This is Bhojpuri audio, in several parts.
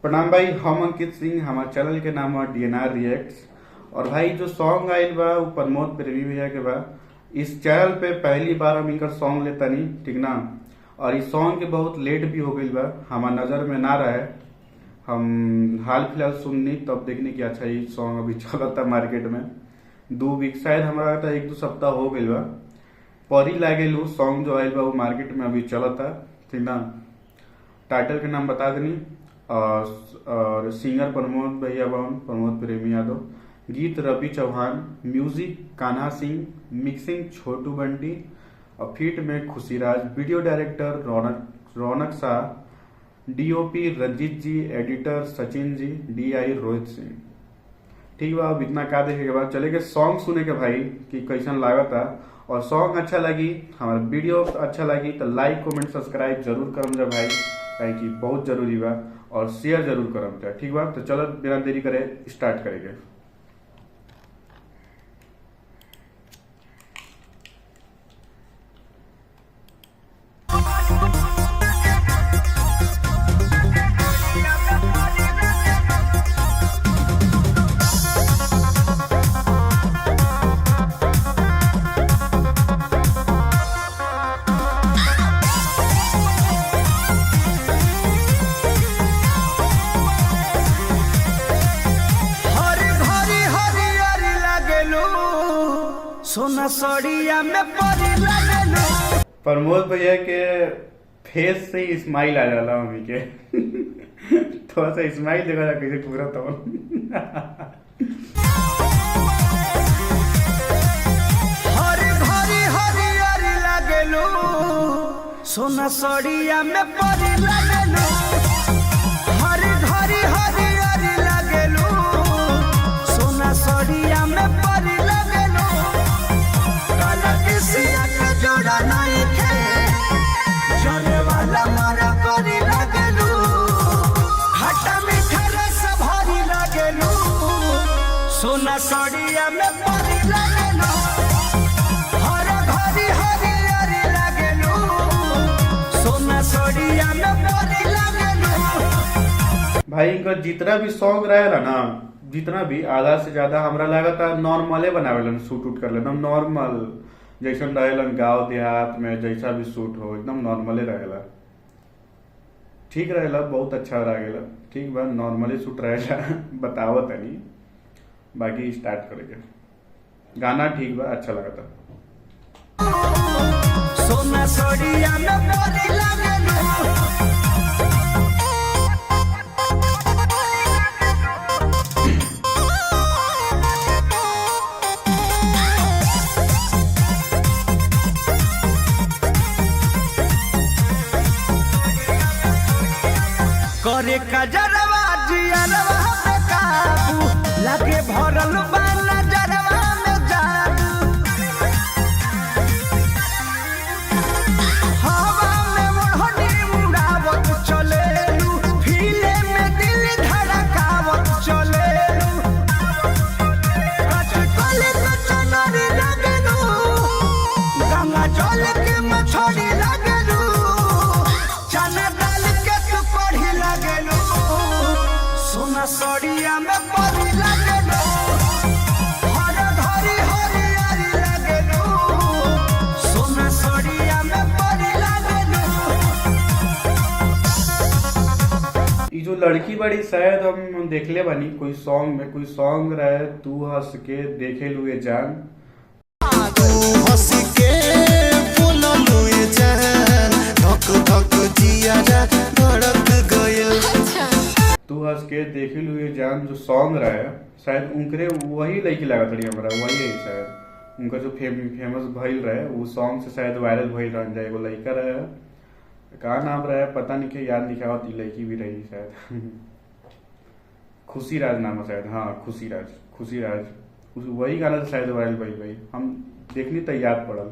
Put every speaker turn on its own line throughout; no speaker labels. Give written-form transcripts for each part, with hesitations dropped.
प्रणाम भाई, हम अंकित सिंह। हमारे चैनल के नाम है DNR रिएक्ट्स। और भाई जो सॉन्ग आयल बा वो प्रमोद प्रेमी भैया के बा। इस चैनल पे पहली बार हम इनकर सॉन्ग लेता नहीं, ठीक ना। और इस सॉन्ग के बहुत लेट भी हो गई बा, हमार नजर में ना रहे। हम हाल फिलहाल सुननी तब देखने की अच्छा ये सॉन्ग अभी चलता मार्केट में 2 वीक शायद हमारा था, 1-2 सप्ताह हो गई बा। परी लागेलू सॉन्ग जो आयल बा वो मार्केट में अभी चलता, ठीक ना। टाइटल के नाम बता देनी। और सिंगर प्रमोद भैया बहन प्रमोद प्रेमी यादव, गीत रवि चौहान, म्यूजिक कान्हा सिंह, मिक्सिंग छोटू बंटी और फीट में खुशीराज, वीडियो डायरेक्टर रौनक शाह, DOP रंजीत जी, एडिटर सचिन जी, DI रोहित सिंह। ठीक बा, अब इतना का देखे के बाद चले के सॉन्ग सुने के भाई कि कैसन लागता। और सॉन्ग अच्छा लगी, हमारा वीडियो अच्छा लगी तो लाइक कमेंट सब्सक्राइब जरूर करम जा भाई, काहे कि बहुत जरूरी बा। और शेयर जरूर करम जा, ठीक बा। तो चलो बिना देरी करे स्टार्ट करेंगे।
सोना सड़िया में परी लागलो।
प्रमोद भैया के फेस से ही स्माइल आ जाला हमी के थोड़ा सा स्माइल देखा कैसे पूरा तो
हरी भरी हरियारी लागलो। सोना सड़िया में परी लागलो। हरी भरी हरियारी लागलो। सोना सड़िया में परी जोड़ा नहीं थे जले वाला मारा करी लागलू। खट्टा मीठा रस भारी लागलू। सोना सड़िया में परी लागलू। हर भरी हरियारी लागलू। सोना सड़िया में परी लागलू।
भाई इनका जितना भी सॉन्ग रहेला ना, जितना भी आधा से ज्यादा हमरा लागता नॉर्मले बनावेलन, शूट उट कर लेना नॉर्मल जैसन रहेलन, गांव देहात में जैसा भी शूट हो एकदम नॉर्मले रहेला, ठीक रहेला, बहुत अच्छा रहेला। ठीक बा, नॉर्मली शूट रहेला बताओ तनी। बाकी स्टार्ट करेंगे, गाना ठीक बा, अच्छा लगता।
सोना सड़िया में परी लागलू। करे कजरवा जियरवा पे काबू लगे भरल बा नजरवा में जादू। हवा में मोहनी उड़ावत चलेलू। फीले में दिल धड़कावत चलेलू। कचकले कचनरी लगलू। गंगा जल के मछली लगलू। चना डाल के तू पढ़ी लगलू। सोना सड़िया में परी लगलू। हर भरी हरियारी लगलू। सोना सड़िया में परी लगलू।
ये जो लड़की बड़ी शायद हम देखले बानी कोई सॉन्ग में, कोई सॉन्ग रहे तू हंस के देखे लुए जान।
तू हंस के बोललू ये जान, धक धक जिया धड़क गइल।
तू हंस के देखे लुए जान जो सॉन्ग रहे शायद उनकरे वही लड़की लागत रही हमरा, वही है शायद उनका जो फेमस भइल रहे वो सॉन्ग से शायद वायरल भइल रह जाए। एगो लड़का रहे, का नाम रहे पता नहीं के, याद नहीं आवत। लड़की भी रही शायद खुशीराज नाम है शायद, हाँ खुशीराज वही गाना से शायद वायरल भइल भाई। हम देखनी तो याद पड़ल।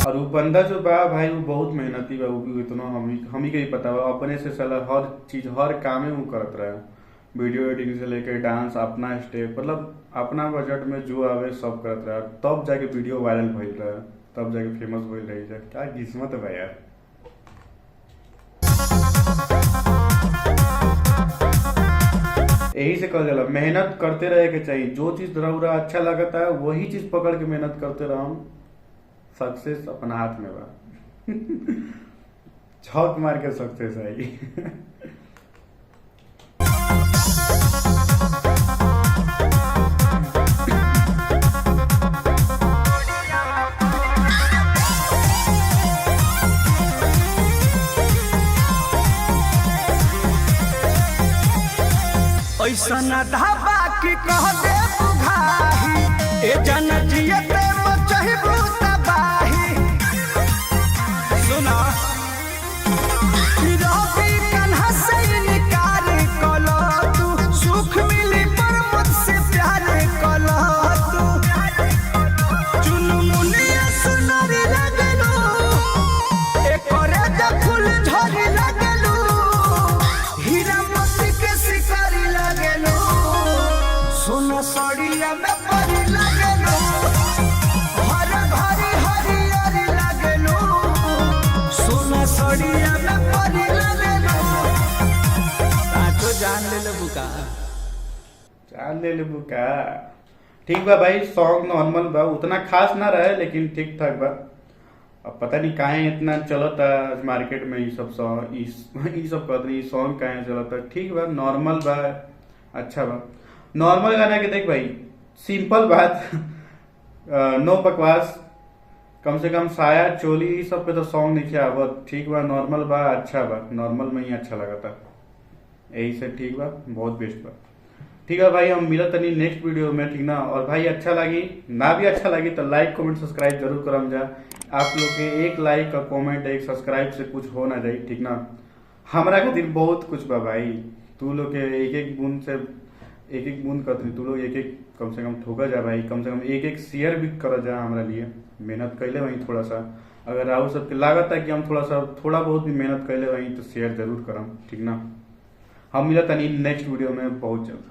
और वो बंदा जो बा भाई वो बहुत मेहनती बा, वो भी इतना हमी के ही पता बा। अपने से साला हर चीज हर कामे वो करत रहे, वीडियो एडिटिंग से लेकर डांस, अपना स्टेप, मतलब अपना बजट में जो आवे सब करत रहा, तब जाके वीडियो वायरल भइल रहा। तब जाके फेमस हो रही जाए। क्या किस्मत है भाई यार। यही से कहा जाला मेहनत करते रहे के चाहिए। जो चीज रउरा अच्छा लगता है वही चीज पकड़ के मेहनत करते रहो, सक्सेस अपना हाथ में बा। छक मार के सक्सेस आई।
ऐसा न ढाबा की कह दे बुघाही, ए जन जियते मचहिबू तबाही। सुना रवि कन्हा से निकार कलो तू, सुख मिली पर मुझसे प्यार कलो तू। चुनमुनिया सुनरी लगलू, एक रेत फूल झड़ी लगलू, हीरा मोती के शिकारी लगलू, सोना सड़िया में परी लगलू, हर घरी हरियरी लगलू, सोना सड़िया में परी लगलू। तो जान ले लो बुका,
जान ले बुका। ठीक बा भाई, सॉन्ग नॉर्मल बा, उतना खास ना रहे लेकिन ठीक ठाक बा। अब पता नहीं काहे इतना चलता मार्केट में ये सब सॉन्ग, ई सब कहते सॉन्ग काहे चलता। ठीक बा, नॉर्मल बा, अच्छा बा। नॉर्मल गाना के देख भाई, सिंपल बात। नो बकवास, कम से कम साया चोली ये सब पे तो सॉन्ग नहीं आवत। ठीक बा, नॉर्मल बा, अच्छा बा, नॉर्मल में ही अच्छा लगा था। यही से ठीक बा, बहुत बेस्ट बा। ठीक है भाई, हम मिलत तनी नेक्स्ट वीडियो में, ठीक ना। और भाई अच्छा लगी ना भी अच्छा लगी तो लाइक कमेंट सब्सक्राइब जरूर करम जा। आप लोग के एक लाइक का कमेंट एक सब्सक्राइब से कुछ हो ना जाए, ठीक ना। हमारा खातिर बहुत कुछ बा भाई, तू लोग के एक एक बूंद से एक एक बूंद करते, तू लोग एक एक कम से कम ठोका जा भाई, कम से कम एक एक शेयर भी कर जा हमारा लिए। मेहनत कैले वहीं थोड़ा सा, अगर राहुल सबके लागत है कि हम थोड़ा बहुत भी मेहनत कैले वहीं तो शेयर जरूर करम, ठीक ना। हम मिलत तनी नेक्स्ट वीडियो में बहुत जल्द।